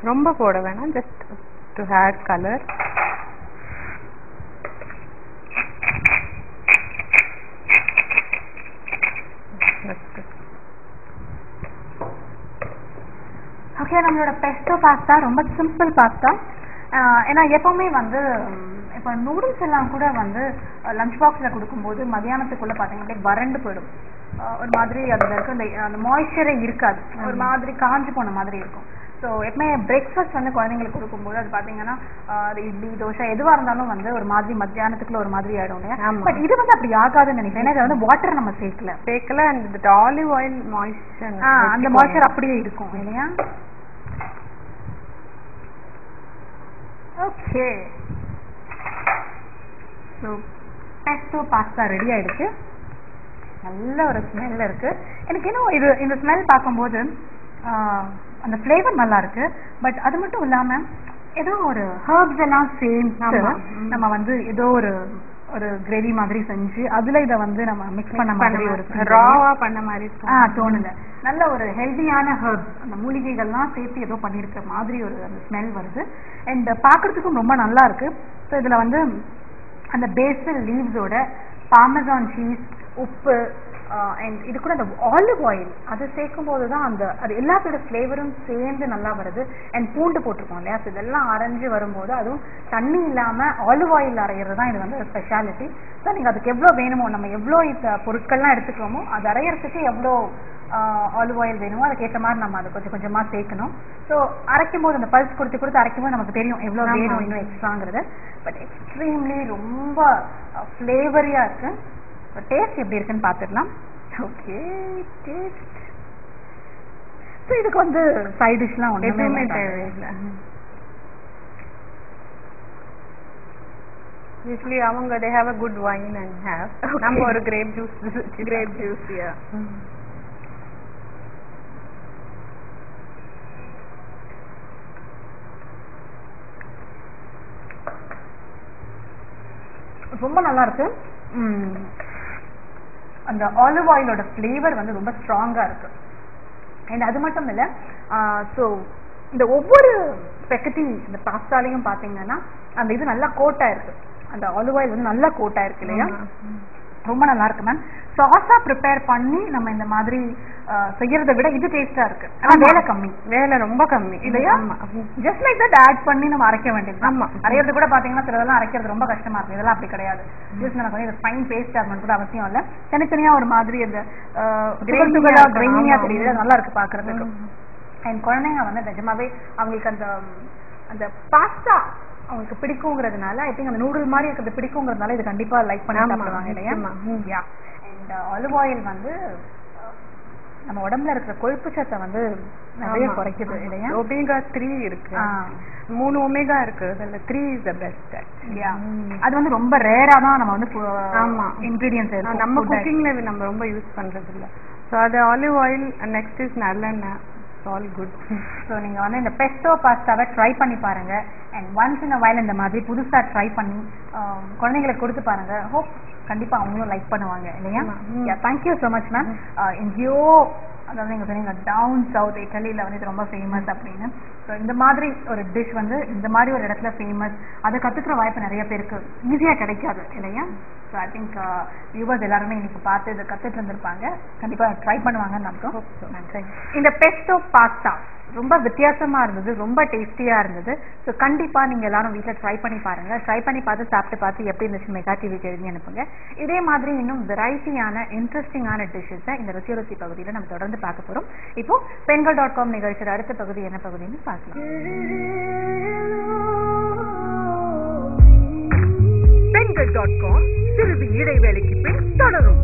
ரொம்ப போட வேணாம், just to add colour. Okay, நம்மளோட பெஸ்டோ பாஸ்தா ரொம்ப சிம்பிள் பாஸ்தா. ஏன்னா எப்பவுமே வந்து இப்போ நூடுல்ஸ் எல்லாம் கூட வந்து லஞ்ச் பாக்ஸில் கொடுக்கும்போது மதியானத்துக்குள்ளே பார்த்தீங்கன்னா வறண்டு போயிடும். ஒரு மாதிரி அதில் இருக்க அந்த மாய்ஸ்சரே இருக்காது, ஒரு மாதிரி காஞ்சி போன மாதிரி இருக்கும். ஸோ எப்பவுமே பிரேக்ஃபாஸ்ட் வந்து குழந்தைங்களுக்கு கொடுக்கும்போது அது பார்த்தீங்கன்னா இட்லி தோசை எதுவாக இருந்தாலும் வந்து ஒரு மாதிரி மத்தியானத்துக்குள்ள ஒரு மாதிரி ஆகிடும் இல்லையா? பட் இது வந்து அப்படி ஆகாதுன்னு நினைக்கிறேன். ஏன்னா இதில் வந்து வாட்டர் நம்ம சேர்க்கல அந்த ஆலிவ் ஆயில் மாய்ஸ்சர், அந்த மாய்ஸ்சர் அப்படியே இருக்கும் இல்லையா? Okay, so Bairstow pasta ready ஆயிடுச்சு. நல்ல ஒரு ஸ்மெல் இருக்கு. எனக்கு இன்னும் இந்த ஸ்மெல் பார்க்கும்போது அந்த ஃப்ளேவர் நல்லா இருக்கு. பட் அது மட்டும் இல்லாம ஏதோ ஒரு ஹர்ப்ஸ் எல்லாம் சேர்ந்து நம்ம வந்து ஏதோ ஒரு கிரேவி மாதிரி செஞ்சு அதுல இதை வந்து நம்ம மிக்ஸ் பண்ண மாதிரி ஒரு ராவா பண்ண மாதிரி தோணுல. நல்ல ஒரு ஹெல்தியான ஹர்ப்ஸ், அந்த மூலிகைகள்லாம் சேர்த்து ஏதோ பண்ணிருக்க மாதிரி ஒரு அந்த ஸ்மெல் வருது. அண்ட் பார்க்கறதுக்கும் ரொம்ப நல்லா இருக்கு. ஸோ இதுல வந்து அந்த பேசில் லீவ்ஸோட பார்மசான் சீஸ், உப்பு அண்ட் இது கூட அந்த ஆலிவ் ஆயில் அது சேர்க்கும் போது தான் அது எல்லாத்தோட ஃப்ளேவரும் சேர்ந்து நல்லா வருது. அண்ட் பூண்டு போட்டிருக்கோம் இல்லையா? ஸோ இதெல்லாம் அரைஞ்சு வரும்போது அதுவும் தண்ணி இல்லாமல் ஆலிவ் ஆயில் அரைகிறது தான் இது வந்து ஸ்பெஷாலிட்டி. ஸோ நீங்கள் அதுக்கு எவ்வளோ வேணுமோ, நம்ம எவ்வளோ இந்த பொருட்கள்லாம் எடுத்துக்கிறோமோ அது அரைகிறதுக்கு எவ்வளோ ஆலிவ் ஆயில் வேணுமோ அதுக்கேற்ற மாதிரி நம்ம அதை கொஞ்சம் கொஞ்சமாக சேர்க்கணும். ஸோ அரைக்கும் போது அந்த பல்ஸ் கொடுத்து அரைக்கும் போது நமக்கு தெரியும் எவ்வளோ வேணும் இன்னும் எக்ஸ்ட்ராங்கிறது. பட் எக்ஸ்ட்ரீம்லி ரொம்ப ஃப்ளேவரியாக இருக்கு. டேஸ்ட் எப்படி இருக்குன்னு பார்த்துடலாம். Okay, taste. ஸோ இதுக்கு வந்து சைட் டிஷ்லாம் ஒன்றுமே தேவையில்லை. யூஸ்வலி அவங்க they have a good wine and have நம்ம ஒரு grape juice yeah. ரொம்ப நல்லா இருக்கு. அந்த ஆலிவ் ஆயிலோட ஃப்ளேவர் வந்து ரொம்ப ஸ்ட்ராங்கா இருக்கு. அண்ட் அது மட்டும் இல்லை, ஸோ இந்த ஒவ்வொரு ஸ்பெகட்டி இந்த பாஸ்தாலையும் பார்த்தீங்கன்னா அந்த இது நல்லா கோட்டா இருக்கு. அந்த ஆலிவ் ஆயில் வந்து நல்லா கோட்டா இருக்கு இல்லையா? ரொம்ப நல்லா இருக்கு மேம். சாஸா ப்ரிப்பேர் பண்ணி நம்ம இந்த மாதிரி செய்யறதை விட இது டேஸ்டா இருக்கு. வேலை ரொம்ப கம்மி இல்லையா? ஜஸ்ட் லைக் தட் ஆட் பண்ணி நம்ம அரைக்க வேண்டியது. ஆமா, அரைக்கிறது கூட பாத்தீங்கன்னா சிலதெல்லாம் அரைக்கிறது ரொம்ப கஷ்டமா இருக்கு. இதெல்லாம் அப்படி கிடையாது. ஜஸ்ட் நமக்கு வந்து ஃபைன் பேஸ்ட் ஆகணும் கூட அவசியம் இல்லை. தனித்தனியா ஒரு மாதிரி அந்த கிரெயினியா தெரியுது, நல்லா இருக்கு பாக்குறதுக்கு. அண்ட் குழந்தைங்க வந்து நிஜமாவே அவங்களுக்கு அந்த பாஸ்தா அவங்களுக்கு பிடிக்குங்கிறதுனால, ஐ திங்க் அந்த நூடுல் மாதிரி இருக்கிறது பிடிக்குங்கிறதுனால இது கண்டிப்பா லைக் பண்ணி சாப்பிடுவாங்க இல்லையா? அண்ட் ஆலிவ் ஆயில் வந்து நம்ம உடம்புல இருக்கிற கொழுப்பு சத்தை வந்து நிறைய குறைக்குது இல்லையா? ஒமேகா 3 இருக்கு, 3 ஒமேகா இருக்கு, அதுல 3 இஸ் தி பெஸ்ட். அது வந்து ரொம்ப ரேரா தான் நம்ம வந்து இன்கிரிடியன்ட்ஸ் நம்ம குக்கிங்ல நம்ம ரொம்ப யூஸ் பண்றது இல்ல. சோ அது ஆலிவ் ஆயில், நெக்ஸ்ட் இஸ் நல்லெண்ணெய். all good. ஸோ நீங்கள் வந்து இந்த பெஸ்டோ பாஸ்தாவை ட்ரை பண்ணி பாருங்க. And once in a while இந்த மாதிரி புதுசாக ட்ரை பண்ணி குழந்தைங்களுக்கு கொடுத்து பாருங்க. ஹோப் கண்டிப்பாக அவங்களும் லைக் பண்ணுவாங்க இல்லையா? Thank you so much ma'am. எங்கேயோ அதாவது நீங்கள் சொன்னீங்க டவுன் சவுத் இட்டலியில் வந்து இது ரொம்ப ஃபேமஸ் அப்படின்னு. ஸோ இந்த மாதிரி ஒரு டிஷ் வந்து இந்த மாதிரி ஒரு இடத்துல ஃபேமஸ், அதை கற்றுக்கிற வாய்ப்பு நிறைய பேருக்கு ஈஸியாக கிடைக்காது இல்லையா? ஸோ ஐ திங்க் வியூவர்ஸ் எல்லாருமே இன்னைக்கு பார்த்து இதை கற்றுட்டு இருந்திருப்பாங்க. கண்டிப்பாக ட்ரை பண்ணுவாங்கன்னு நம்புறோம். ஸோ நன்றி. இந்த பெஸ்டோ பாஸ்தா ரொம்ப வித்தியாசமாக இருந்தது, ரொம்ப டேஸ்டியாக இருந்தது. ஸோ கண்டிப்பாக நீங்கள் எல்லாரும் வீட்டில் ட்ரை பண்ணி பாருங்கள். ட்ரை பண்ணி பார்த்து சாப்பிட்டு பார்த்து எப்படி இருந்துச்சு மெகா டிவிக்கு எழுதி அனுப்புங்க. இதே மாதிரி இன்னும் வெரைட்டியான இன்ட்ரெஸ்டிங்கான டிஷ்ஷஸை இந்த ருசி ருசி பகுதியில் நம்ம தொடர்ந்து பார்க்க போகிறோம். இப்போ பெண்கள்.com நிகழ்ச்சியோட அடுத்த பகுதி என்ன பகுதின்னு பார்க்கலாம். பெண்கள்.com சிறிது இடைவேளைக்கு பின் தொடரும்.